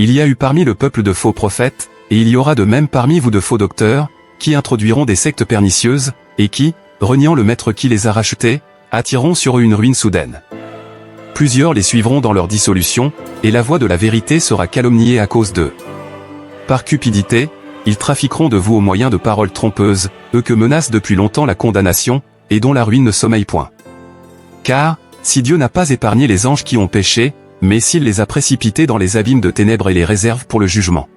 Il y a eu parmi le peuple de faux prophètes, et il y aura de même parmi vous de faux docteurs, qui introduiront des sectes pernicieuses, et qui, reniant le maître qui les a rachetés, attireront sur eux une ruine soudaine. Plusieurs les suivront dans leur dissolution, et la voix de la vérité sera calomniée à cause d'eux. Par cupidité, ils trafiqueront de vous au moyen de paroles trompeuses, eux que menace depuis longtemps la condamnation, et dont la ruine ne sommeille point. Car, si Dieu n'a pas épargné les anges qui ont péché, mais s'il les a précipités dans les abîmes de ténèbres et les réserve pour le jugement.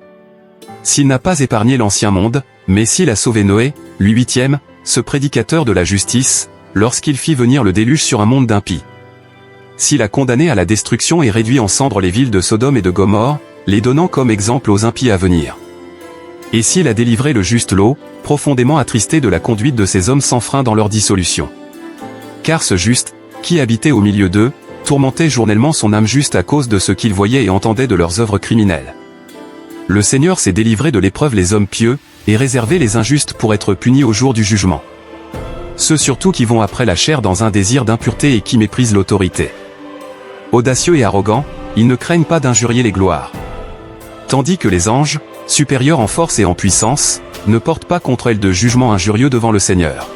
S'il n'a pas épargné l'ancien monde, mais s'il a sauvé Noé, lui huitième, ce prédicateur de la justice, lorsqu'il fit venir le déluge sur un monde d'impies. S'il a condamné à la destruction et réduit en cendres les villes de Sodome et de Gomorrhe, les donnant comme exemple aux impies à venir. Et s'il a délivré le juste Lot, profondément attristé de la conduite de ces hommes sans frein dans leur dissolution. Car ce juste, qui habitait au milieu d'eux, tourmentait journellement son âme juste à cause de ce qu'il voyait et entendait de leurs œuvres criminelles. Le Seigneur s'est délivré de l'épreuve les hommes pieux, et réservé les injustes pour être punis au jour du jugement. Ceux surtout qui vont après la chair dans un désir d'impureté et qui méprisent l'autorité. Audacieux et arrogants, ils ne craignent pas d'injurier les gloires. Tandis que les anges, supérieurs en force et en puissance, ne portent pas contre elles de jugement injurieux devant le Seigneur.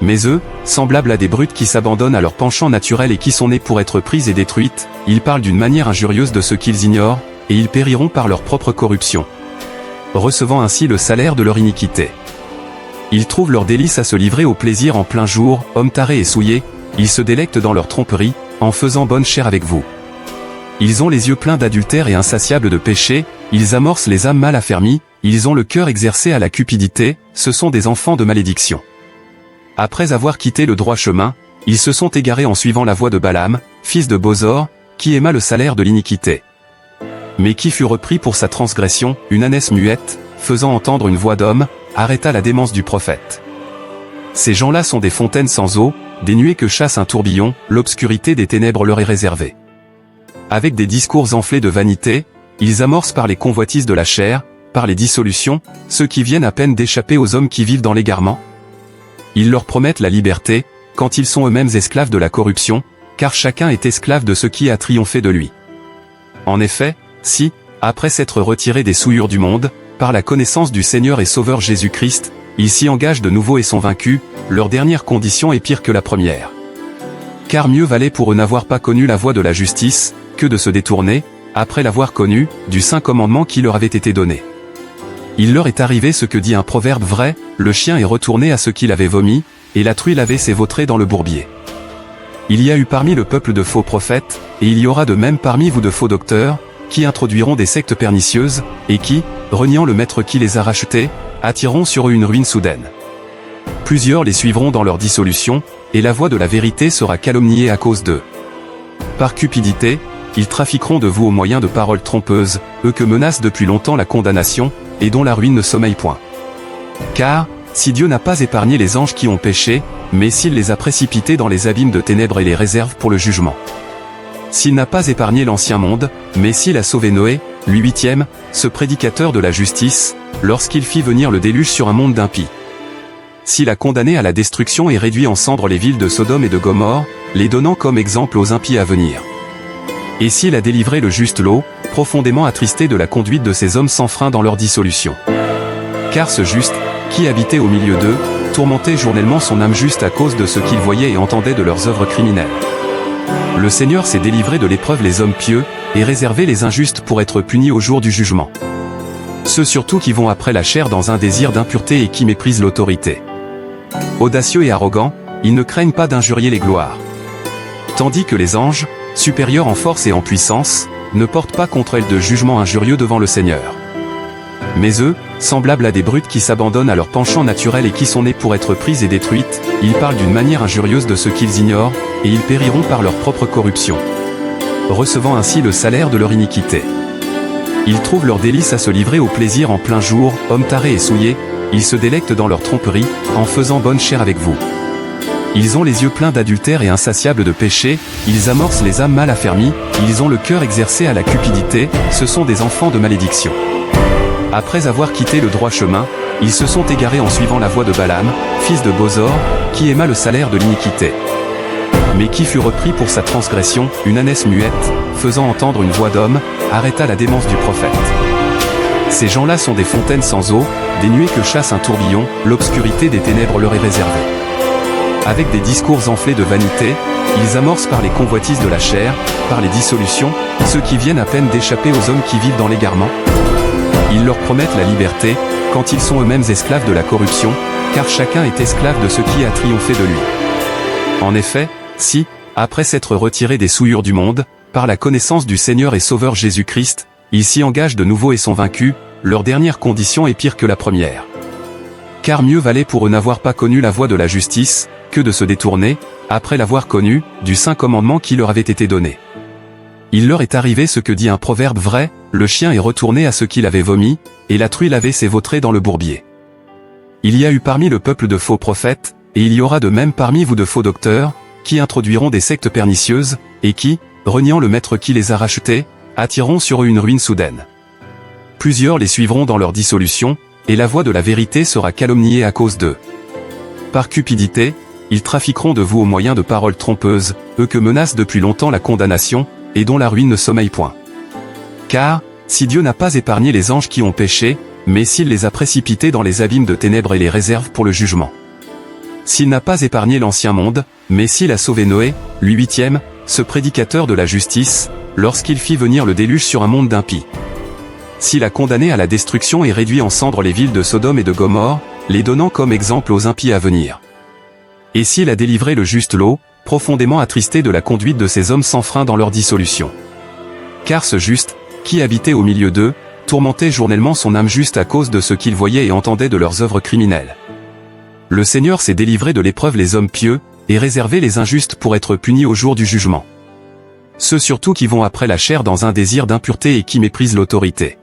Mais eux, semblables à des brutes qui s'abandonnent à leur penchant naturel et qui sont nées pour être prises et détruites, ils parlent d'une manière injurieuse de ce qu'ils ignorent, et ils périront par leur propre corruption, recevant ainsi le salaire de leur iniquité. Ils trouvent leur délice à se livrer au plaisir en plein jour, hommes tarés et souillés, ils se délectent dans leur tromperie, en faisant bonne chère avec vous. Ils ont les yeux pleins d'adultère et insatiables de péché, ils amorcent les âmes mal affermies, ils ont le cœur exercé à la cupidité, ce sont des enfants de malédiction. Après avoir quitté le droit chemin, ils se sont égarés en suivant la voie de Balaam, fils de Bosor, qui aima le salaire de l'iniquité. Mais qui fut repris pour sa transgression, une ânesse muette, faisant entendre une voix d'homme, arrêta la démence du prophète. Ces gens-là sont des fontaines sans eau, des nuées que chasse un tourbillon, l'obscurité des ténèbres leur est réservée. Avec des discours enflés de vanité, ils amorcent par les convoitises de la chair, par les dissolutions, ceux qui viennent à peine d'échapper aux hommes qui vivent dans l'égarement. Ils leur promettent la liberté, quand ils sont eux-mêmes esclaves de la corruption, car chacun est esclave de ce qui a triomphé de lui. En effet, si, après s'être retirés des souillures du monde, par la connaissance du Seigneur et Sauveur Jésus-Christ, ils s'y engagent de nouveau et sont vaincus, leur dernière condition est pire que la première. Car mieux valait pour eux n'avoir pas connu la voie de la justice, que de se détourner, après l'avoir connu, du saint commandement qui leur avait été donné. Il leur est arrivé ce que dit un proverbe vrai, le chien est retourné à ce qu'il avait vomi, et la truie lavait ses vautrées dans le bourbier. Il y a eu parmi le peuple de faux prophètes, et il y aura de même parmi vous de faux docteurs, qui introduiront des sectes pernicieuses, et qui, reniant le maître qui les a rachetés, attireront sur eux une ruine soudaine. Plusieurs les suivront dans leur dissolution, et la voix de la vérité sera calomniée à cause d'eux. Par cupidité, ils trafiqueront de vous au moyen de paroles trompeuses, eux que menace depuis longtemps la condamnation, et dont la ruine ne sommeille point. Car, si Dieu n'a pas épargné les anges qui ont péché, mais s'il les a précipités dans les abîmes de ténèbres et les réserve pour le jugement. S'il n'a pas épargné l'ancien monde, mais s'il a sauvé Noé, lui huitième, ce prédicateur de la justice, lorsqu'il fit venir le déluge sur un monde d'impies. S'il a condamné à la destruction et réduit en cendres les villes de Sodome et de Gomorrhe, les donnant comme exemple aux impies à venir. Et s'il a délivré le juste Lot, profondément attristé de la conduite de ces hommes sans frein dans leur dissolution. Car ce juste, qui habitait au milieu d'eux, tourmentait journellement son âme juste à cause de ce qu'il voyait et entendait de leurs œuvres criminelles. Le Seigneur s'est délivré de l'épreuve les hommes pieux, et réservé les injustes pour être punis au jour du jugement. Ceux surtout qui vont après la chair dans un désir d'impureté et qui méprisent l'autorité. Audacieux et arrogants, ils ne craignent pas d'injurier les gloires. Tandis que les anges, supérieurs en force et en puissance, ne portent pas contre elles de jugement injurieux devant le Seigneur. Mais eux, semblables à des brutes qui s'abandonnent à leur penchant naturel et qui sont nées pour être prises et détruites, ils parlent d'une manière injurieuse de ce qu'ils ignorent, et ils périront par leur propre corruption, recevant ainsi le salaire de leur iniquité. Ils trouvent leur délice à se livrer au plaisir en plein jour, hommes tarés et souillés, ils se délectent dans leur tromperie, en faisant bonne chère avec vous. Ils ont les yeux pleins d'adultère et insatiables de péché, ils amorcent les âmes mal affermies, ils ont le cœur exercé à la cupidité, ce sont des enfants de malédiction. Après avoir quitté le droit chemin, ils se sont égarés en suivant la voie de Balaam, fils de Bosor, qui aima le salaire de l'iniquité. Mais qui fut repris pour sa transgression, une ânesse muette, faisant entendre une voix d'homme, arrêta la démence du prophète. Ces gens-là sont des fontaines sans eau, des nuées que chasse un tourbillon, l'obscurité des ténèbres leur est réservée. Avec des discours enflés de vanité, ils amorcent par les convoitises de la chair, par les dissolutions, ceux qui viennent à peine d'échapper aux hommes qui vivent dans l'égarement. Ils leur promettent la liberté, quand ils sont eux-mêmes esclaves de la corruption, car chacun est esclave de ce qui a triomphé de lui. En effet, si, après s'être retirés des souillures du monde, par la connaissance du Seigneur et Sauveur Jésus-Christ, ils s'y engagent de nouveau et sont vaincus, leur dernière condition est pire que la première. Car mieux valait pour eux n'avoir pas connu la voie de la justice, que de se détourner, après l'avoir connu, du saint commandement qui leur avait été donné. Il leur est arrivé ce que dit un proverbe vrai, le chien est retourné à ce qu'il avait vomi, et la truie lavait ses vautrées dans le bourbier. Il y a eu parmi le peuple de faux prophètes, et il y aura de même parmi vous de faux docteurs, qui introduiront des sectes pernicieuses, et qui, reniant le maître qui les a rachetés, attireront sur eux une ruine soudaine. Plusieurs les suivront dans leur dissolution, et la voix de la vérité sera calomniée à cause d'eux. Par cupidité, ils trafiqueront de vous au moyen de paroles trompeuses, eux que menace depuis longtemps la condamnation, et dont la ruine ne sommeille point. Car, si Dieu n'a pas épargné les anges qui ont péché, mais s'il les a précipités dans les abîmes de ténèbres et les réserve pour le jugement. S'il n'a pas épargné l'ancien monde, mais s'il a sauvé Noé, lui huitième, ce prédicateur de la justice, lorsqu'il fit venir le déluge sur un monde d'impies. S'il a condamné à la destruction et réduit en cendres les villes de Sodome et de Gomorrhe, les donnant comme exemple aux impies à venir. Et s'il a délivré le juste Lot, profondément attristé de la conduite de ces hommes sans frein dans leur dissolution. Car ce juste, qui habitait au milieu d'eux, tourmentait journellement son âme juste à cause de ce qu'il voyait et entendait de leurs œuvres criminelles. Le Seigneur s'est délivré de l'épreuve les hommes pieux, et réservé les injustes pour être punis au jour du jugement. Ceux surtout qui vont après la chair dans un désir d'impureté et qui méprisent l'autorité.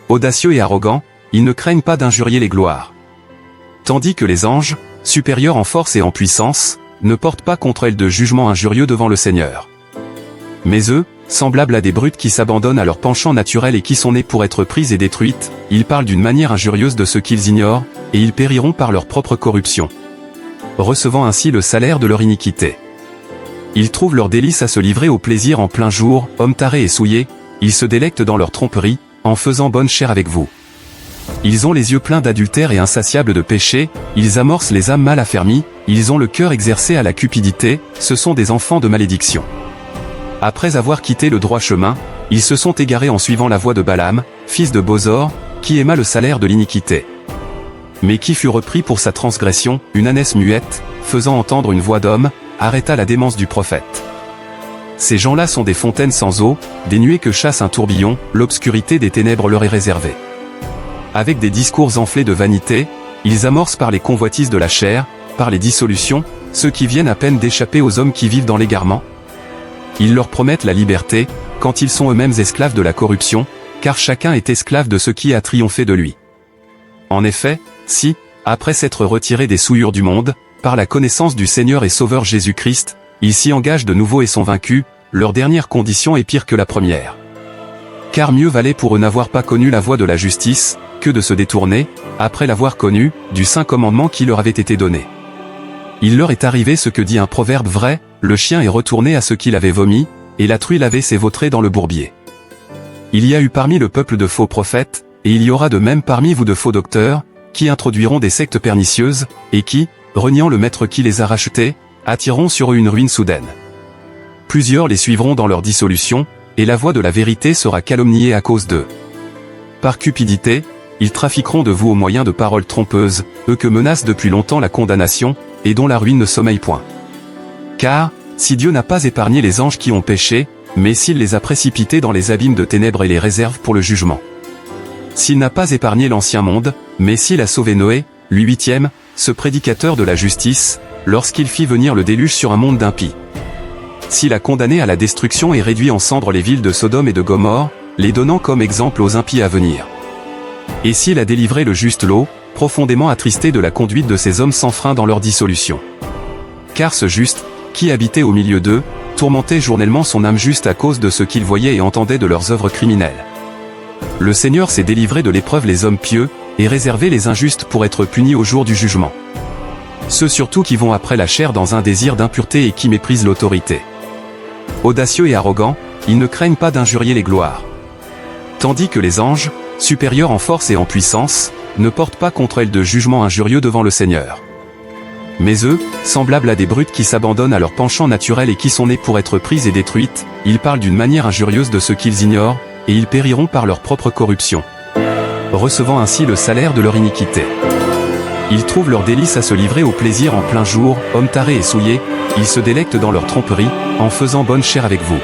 Audacieux et arrogants, ils ne craignent pas d'injurier les gloires. Tandis que les anges, supérieurs en force et en puissance, ne portent pas contre elles de jugement injurieux devant le Seigneur. Mais eux, semblables à des brutes qui s'abandonnent à leur penchant naturel et qui sont nées pour être prises et détruites, ils parlent d'une manière injurieuse de ce qu'ils ignorent, et ils périront par leur propre corruption, recevant ainsi le salaire de leur iniquité. Ils trouvent leur délice à se livrer au plaisir en plein jour, hommes tarés et souillés, ils se délectent dans leur tromperie, en faisant bonne chère avec vous. Ils ont les yeux pleins d'adultère et insatiables de péché, ils amorcent les âmes mal affermies, ils ont le cœur exercé à la cupidité, ce sont des enfants de malédiction. Après avoir quitté le droit chemin, ils se sont égarés en suivant la voie de Balaam, fils de Bosor, qui aima le salaire de l'iniquité. Mais qui fut repris pour sa transgression, une ânesse muette, faisant entendre une voix d'homme, arrêta la démence du prophète. Ces gens-là sont des fontaines sans eau, des nuées que chasse un tourbillon, l'obscurité des ténèbres leur est réservée. Avec des discours enflés de vanité, ils amorcent par les convoitises de la chair, par les dissolutions, ceux qui viennent à peine d'échapper aux hommes qui vivent dans l'égarement. Ils leur promettent la liberté, quand ils sont eux-mêmes esclaves de la corruption, car chacun est esclave de ce qui a triomphé de lui. En effet, si, après s'être retirés des souillures du monde, par la connaissance du Seigneur et Sauveur Jésus-Christ, ils s'y engagent de nouveau et sont vaincus, leur dernière condition est pire que la première. Car mieux valait pour eux n'avoir pas connu la voie de la justice, que de se détourner, après l'avoir connu, du saint commandement qui leur avait été donné. Il leur est arrivé ce que dit un proverbe vrai, le chien est retourné à ce qu'il avait vomi, et la truie lavait ses vautrées dans le bourbier. Il y a eu parmi le peuple de faux prophètes, et il y aura de même parmi vous de faux docteurs, qui introduiront des sectes pernicieuses, et qui, reniant le maître qui les a rachetés, attireront sur eux une ruine soudaine. Plusieurs les suivront dans leur dissolution, et la voix de la vérité sera calomniée à cause d'eux. Par cupidité, ils trafiqueront de vous au moyen de paroles trompeuses, eux que menace depuis longtemps la condamnation, et dont la ruine ne sommeille point. Car, si Dieu n'a pas épargné les anges qui ont péché, mais s'il les a précipités dans les abîmes de ténèbres et les réserve pour le jugement. S'il n'a pas épargné l'ancien monde, mais s'il a sauvé Noé, lui huitième, ce prédicateur de la justice, lorsqu'il fit venir le déluge sur un monde d'impies. S'il a condamné à la destruction et réduit en cendres les villes de Sodome et de Gomorrhe, les donnant comme exemple aux impies à venir. Et s'il a délivré le juste Lot, profondément attristé de la conduite de ces hommes sans frein dans leur dissolution. Car ce juste, qui habitait au milieu d'eux, tourmentait journellement son âme juste à cause de ce qu'il voyait et entendait de leurs œuvres criminelles. Le Seigneur s'est délivré de l'épreuve les hommes pieux, et réservé les injustes pour être punis au jour du jugement. Ceux surtout qui vont après la chair dans un désir d'impureté et qui méprisent l'autorité. Audacieux et arrogants, ils ne craignent pas d'injurier les gloires. Tandis que les anges, supérieurs en force et en puissance, ne portent pas contre elles de jugement injurieux devant le Seigneur. Mais eux, semblables à des brutes qui s'abandonnent à leur penchant naturel et qui sont nées pour être prises et détruites, ils parlent d'une manière injurieuse de ce qu'ils ignorent, et ils périront par leur propre corruption, recevant ainsi le salaire de leur iniquité. Ils trouvent leur délice à se livrer au plaisir en plein jour, hommes tarés et souillés, ils se délectent dans leur tromperie, en faisant bonne chère avec vous.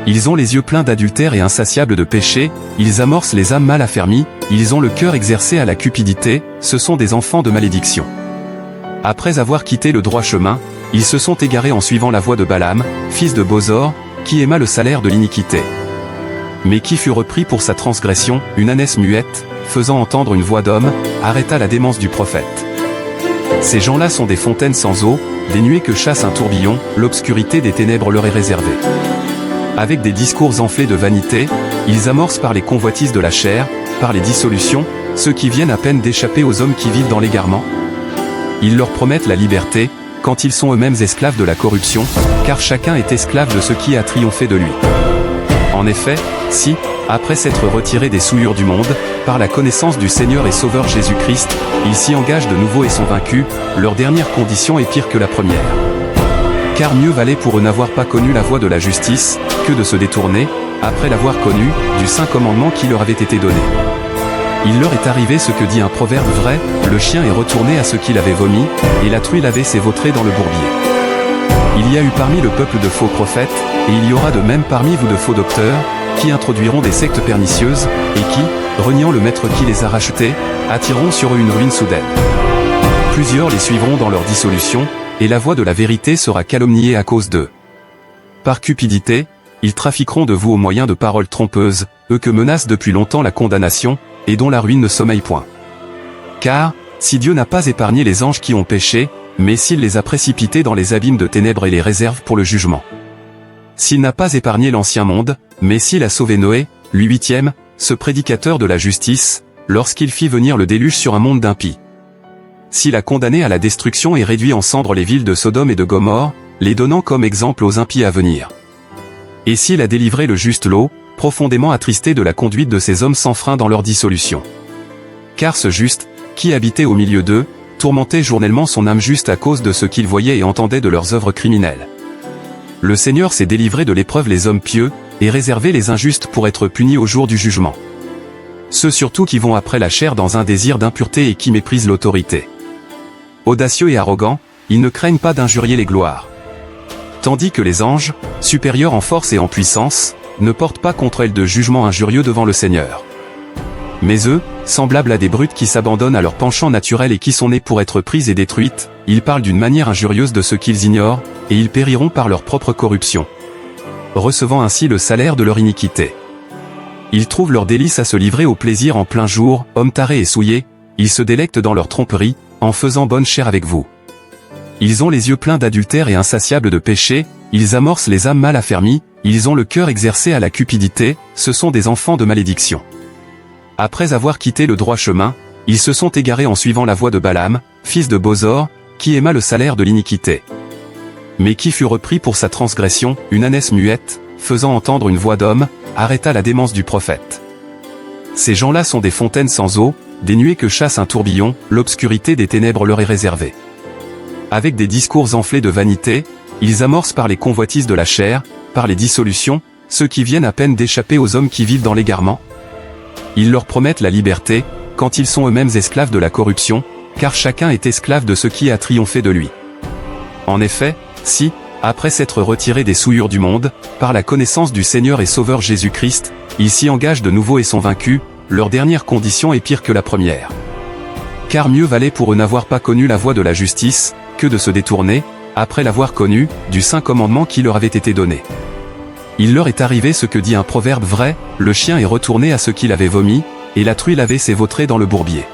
Ils ont les yeux pleins d'adultère et insatiables de péché, ils amorcent les âmes mal affermies, ils ont le cœur exercé à la cupidité, ce sont des enfants de malédiction. Après avoir quitté le droit chemin, ils se sont égarés en suivant la voie de Balaam, fils de Bosor, qui aima le salaire de l'iniquité. Mais qui fut repris pour sa transgression, une ânesse muette, faisant entendre une voix d'homme, arrêta la démence du prophète. Ces gens-là sont des fontaines sans eau, des nuées que chasse un tourbillon, l'obscurité des ténèbres leur est réservée. Avec des discours enflés de vanité, ils amorcent par les convoitises de la chair, par les dissolutions, ceux qui viennent à peine d'échapper aux hommes qui vivent dans l'égarement. Ils leur promettent la liberté, quand ils sont eux-mêmes esclaves de la corruption, car chacun est esclave de ce qui a triomphé de lui. En effet, si, après s'être retirés des souillures du monde, par la connaissance du Seigneur et Sauveur Jésus-Christ, ils s'y engagent de nouveau et sont vaincus, leur dernière condition est pire que la première. Car mieux valait pour eux n'avoir pas connu la voie de la justice, que de se détourner, après l'avoir connu, du saint commandement qui leur avait été donné. Il leur est arrivé ce que dit un proverbe vrai, le chien est retourné à ce qu'il avait vomi, et la truie lavait ses vautrées dans le bourbier. Il y a eu parmi le peuple de faux prophètes, et il y aura de même parmi vous de faux docteurs, qui introduiront des sectes pernicieuses, et qui, reniant le maître qui les a rachetés, attireront sur eux une ruine soudaine. Plusieurs les suivront dans leur dissolution, et la voie de la vérité sera calomniée à cause d'eux. Par cupidité, ils trafiqueront de vous au moyen de paroles trompeuses, eux que menace depuis longtemps la condamnation, et dont la ruine ne sommeille point. Car, si Dieu n'a pas épargné les anges qui ont péché, mais s'il les a précipités dans les abîmes de ténèbres et les réserve pour le jugement. S'il n'a pas épargné l'ancien monde, mais s'il a sauvé Noé, lui huitième, ce prédicateur de la justice, lorsqu'il fit venir le déluge sur un monde d'impies. S'il a condamné à la destruction et réduit en cendres les villes de Sodome et de Gomorrhe, les donnant comme exemple aux impies à venir. Et s'il a délivré le juste Lot, profondément attristé de la conduite de ces hommes sans frein dans leur dissolution. Car ce juste, qui habitait au milieu d'eux, tourmentait journellement son âme juste à cause de ce qu'il voyait et entendait de leurs œuvres criminelles. Le Seigneur s'est délivré de l'épreuve les hommes pieux, et réservé les injustes pour être punis au jour du jugement. Ceux surtout qui vont après la chair dans un désir d'impureté et qui méprisent l'autorité. Audacieux et arrogants, ils ne craignent pas d'injurier les gloires. Tandis que les anges, supérieurs en force et en puissance, ne portent pas contre elles de jugement injurieux devant le Seigneur. Mais eux, semblables à des brutes qui s'abandonnent à leur penchant naturel et qui sont nées pour être prises et détruites, ils parlent d'une manière injurieuse de ce qu'ils ignorent, et ils périront par leur propre corruption, recevant ainsi le salaire de leur iniquité. Ils trouvent leur délice à se livrer au plaisir en plein jour, hommes tarés et souillés, ils se délectent dans leur tromperie, en faisant bonne chère avec vous. Ils ont les yeux pleins d'adultère et insatiables de péché, ils amorcent les âmes mal affermies, ils ont le cœur exercé à la cupidité, ce sont des enfants de malédiction. Après avoir quitté le droit chemin, ils se sont égarés en suivant la voie de Balaam, fils de Bosor, qui aima le salaire de l'iniquité. Mais qui fut repris pour sa transgression, une ânesse muette, faisant entendre une voix d'homme, arrêta la démence du prophète. Ces gens-là sont des fontaines sans eau, des nuées que chasse un tourbillon, l'obscurité des ténèbres leur est réservée. Avec des discours enflés de vanité, ils amorcent par les convoitises de la chair, par les dissolutions, ceux qui viennent à peine d'échapper aux hommes qui vivent dans l'égarement. Ils leur promettent la liberté, quand ils sont eux-mêmes esclaves de la corruption, car chacun est esclave de ce qui a triomphé de lui. En effet, si, après s'être retirés des souillures du monde, par la connaissance du Seigneur et Sauveur Jésus-Christ, ils s'y engagent de nouveau et sont vaincus, leur dernière condition est pire que la première. Car mieux valait pour eux n'avoir pas connu la voie de la justice, que de se détourner, après l'avoir connu, du saint commandement qui leur avait été donné. Il leur est arrivé ce que dit un proverbe vrai, le chien est retourné à ce qu'il avait vomi, et la truie lavait ses vautrées dans le bourbier.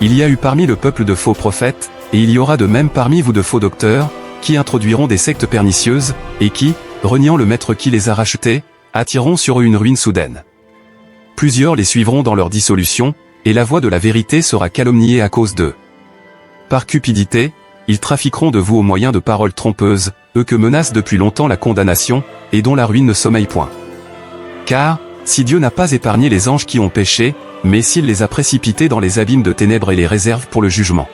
Il y a eu parmi le peuple de faux prophètes, et il y aura de même parmi vous de faux docteurs, qui introduiront des sectes pernicieuses, et qui, reniant le maître qui les a rachetés, attireront sur eux une ruine soudaine. Plusieurs les suivront dans leur dissolution, et la voie de la vérité sera calomniée à cause d'eux. Par cupidité, ils trafiqueront de vous au moyen de paroles trompeuses, eux que menace depuis longtemps la condamnation, et dont la ruine ne sommeille point. Car, si Dieu n'a pas épargné les anges qui ont péché, mais s'il les a précipités dans les abîmes de ténèbres et les réserve pour le jugement.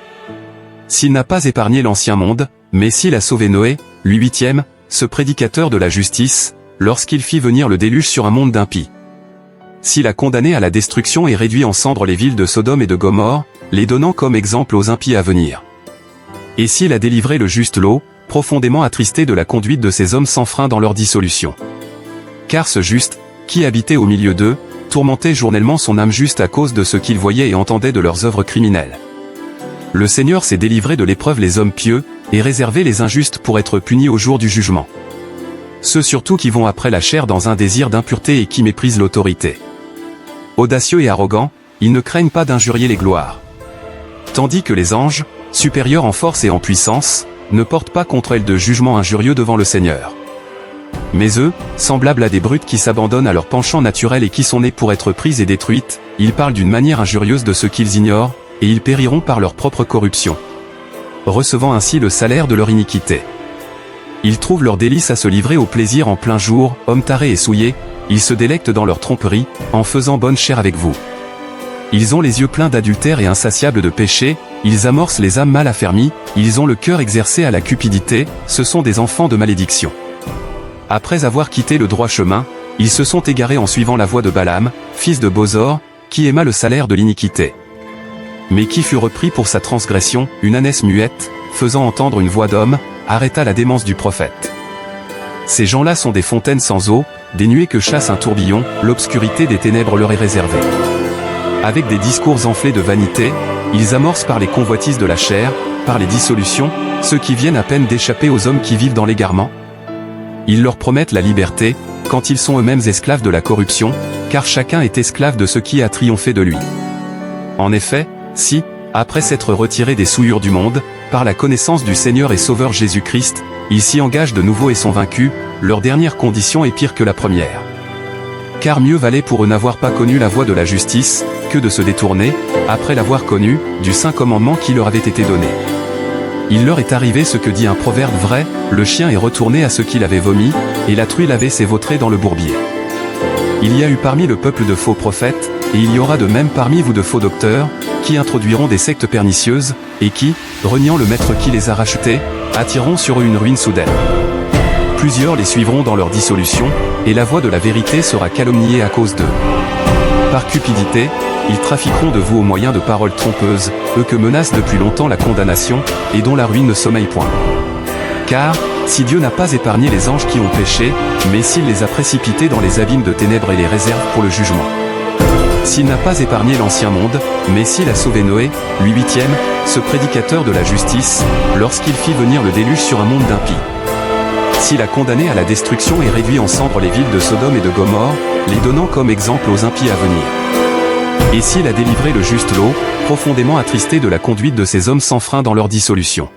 S'il n'a pas épargné l'ancien monde, mais s'il a sauvé Noé, lui huitième, ce prédicateur de la justice, lorsqu'il fit venir le déluge sur un monde d'impies. S'il a condamné à la destruction et réduit en cendres les villes de Sodome et de Gomorrhe, les donnant comme exemple aux impies à venir. Et s'il a délivré le juste Lot, profondément attristé de la conduite de ces hommes sans frein dans leur dissolution. Car ce juste, qui habitait au milieu d'eux, tourmentait journellement son âme juste à cause de ce qu'il voyait et entendait de leurs œuvres criminelles. Le Seigneur s'est délivré de l'épreuve les hommes pieux, et réservé les injustes pour être punis au jour du jugement. Ceux surtout qui vont après la chair dans un désir d'impureté et qui méprisent l'autorité. Audacieux et arrogants, ils ne craignent pas d'injurier les gloires. Tandis que les anges, supérieurs en force et en puissance, ne portent pas contre elles de jugement injurieux devant le Seigneur. Mais eux, semblables à des brutes qui s'abandonnent à leur penchant naturel et qui sont nées pour être prises et détruites, ils parlent d'une manière injurieuse de ce qu'ils ignorent, et ils périront par leur propre corruption, recevant ainsi le salaire de leur iniquité. Ils trouvent leur délice à se livrer au plaisir en plein jour, hommes tarés et souillés, ils se délectent dans leur tromperie, en faisant bonne chère avec vous. Ils ont les yeux pleins d'adultère et insatiables de péché, ils amorcent les âmes mal affermies, ils ont le cœur exercé à la cupidité, ce sont des enfants de malédiction. Après avoir quitté le droit chemin, ils se sont égarés en suivant la voie de Balaam, fils de Bosor, qui aima le salaire de l'iniquité. Mais qui fut repris pour sa transgression, une ânesse muette, faisant entendre une voix d'homme, arrêta la démence du prophète. Ces gens-là sont des fontaines sans eau, des nuées que chasse un tourbillon, l'obscurité des ténèbres leur est réservée. Avec des discours enflés de vanité, ils amorcent par les convoitises de la chair, par les dissolutions, ceux qui viennent à peine d'échapper aux hommes qui vivent dans l'égarement. Ils leur promettent la liberté, quand ils sont eux-mêmes esclaves de la corruption, car chacun est esclave de ce qui a triomphé de lui. En effet, si, après s'être retirés des souillures du monde, par la connaissance du Seigneur et Sauveur Jésus-Christ, ils s'y engagent de nouveau et sont vaincus, leur dernière condition est pire que la première. Car mieux valait pour eux n'avoir pas connu la voie de la justice, que de se détourner, après l'avoir connue, du saint commandement qui leur avait été donné. Il leur est arrivé ce que dit un proverbe vrai, le chien est retourné à ce qu'il avait vomi, et la truie lavait ses vautrées dans le bourbier. Il y a eu parmi le peuple de faux prophètes, et il y aura de même parmi vous de faux docteurs, qui introduiront des sectes pernicieuses, et qui, reniant le maître qui les a rachetés, attireront sur eux une ruine soudaine. Plusieurs les suivront dans leur dissolution, et la voie de la vérité sera calomniée à cause d'eux. Par cupidité, ils trafiqueront de vous au moyen de paroles trompeuses, eux que menace depuis longtemps la condamnation, et dont la ruine ne sommeille point. Car, si Dieu n'a pas épargné les anges qui ont péché, mais s'il les a précipités dans les abîmes de ténèbres et les réserve pour le jugement. S'il n'a pas épargné l'ancien monde, mais s'il a sauvé Noé, lui huitième, ce prédicateur de la justice, lorsqu'il fit venir le déluge sur un monde d'impies. S'il a condamné à la destruction et réduit en cendres les villes de Sodome et de Gomorrhe, les donnant comme exemple aux impies à venir. Et s'il a délivré le juste Lot, profondément attristé de la conduite de ces hommes sans frein dans leur dissolution.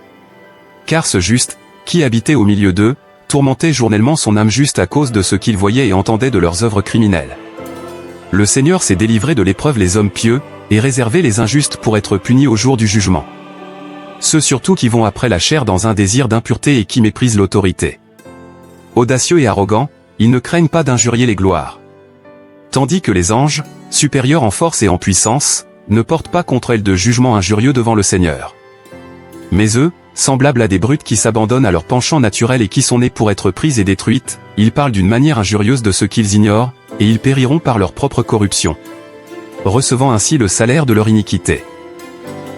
Car ce juste, qui habitait au milieu d'eux, tourmentait journellement son âme juste à cause de ce qu'il voyait et entendait de leurs œuvres criminelles. Le Seigneur s'est délivré de l'épreuve les hommes pieux, et réservé les injustes pour être punis au jour du jugement. Ceux surtout qui vont après la chair dans un désir d'impureté et qui méprisent l'autorité. Audacieux et arrogants, ils ne craignent pas d'injurier les gloires. Tandis que les anges, supérieurs en force et en puissance, ne portent pas contre elles de jugement injurieux devant le Seigneur. Mais eux, semblables à des brutes qui s'abandonnent à leur penchant naturel et qui sont nées pour être prises et détruites, ils parlent d'une manière injurieuse de ce qu'ils ignorent, et ils périront par leur propre corruption, recevant ainsi le salaire de leur iniquité.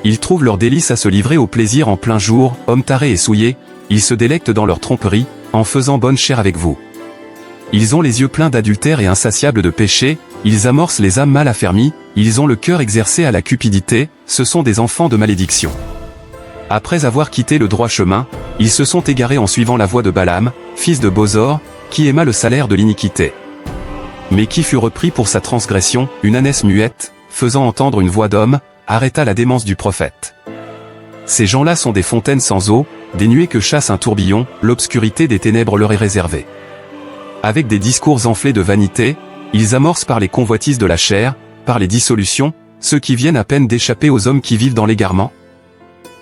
Ils trouvent leur délice à se livrer au plaisir en plein jour, hommes tarés et souillés, ils se délectent dans leur tromperie, en faisant bonne chère avec vous. Ils ont les yeux pleins d'adultère et insatiables de péché, ils amorcent les âmes mal affermies, ils ont le cœur exercé à la cupidité, ce sont des enfants de malédiction. Après avoir quitté le droit chemin, ils se sont égarés en suivant la voie de Balaam, fils de Bosor, qui aima le salaire de l'iniquité. Mais qui fut repris pour sa transgression, une ânesse muette, faisant entendre une voix d'homme, arrêta la démence du prophète. Ces gens-là sont des fontaines sans eau, des nuées que chasse un tourbillon, l'obscurité des ténèbres leur est réservée. Avec des discours enflés de vanité, ils amorcent par les convoitises de la chair, par les dissolutions, ceux qui viennent à peine d'échapper aux hommes qui vivent dans l'égarement.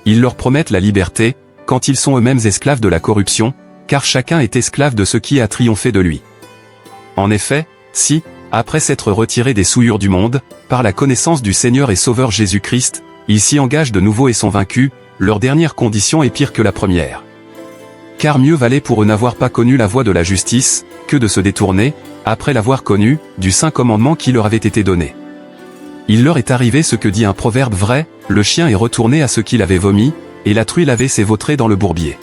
Ils leur promettent la liberté, quand ils sont eux-mêmes esclaves de la corruption, car chacun est esclave de ce qui a triomphé de lui. En effet, si, après s'être retirés des souillures du monde, par la connaissance du Seigneur et Sauveur Jésus-Christ, ils s'y engagent de nouveau et sont vaincus, leur dernière condition est pire que la première. Car mieux valait pour eux n'avoir pas connu la voie de la justice, que de se détourner, après l'avoir connu, du saint commandement qui leur avait été donné. Il leur est arrivé ce que dit un proverbe vrai, le chien est retourné à ce qu'il avait vomi, et la truie lavait ses vautrés dans le bourbier.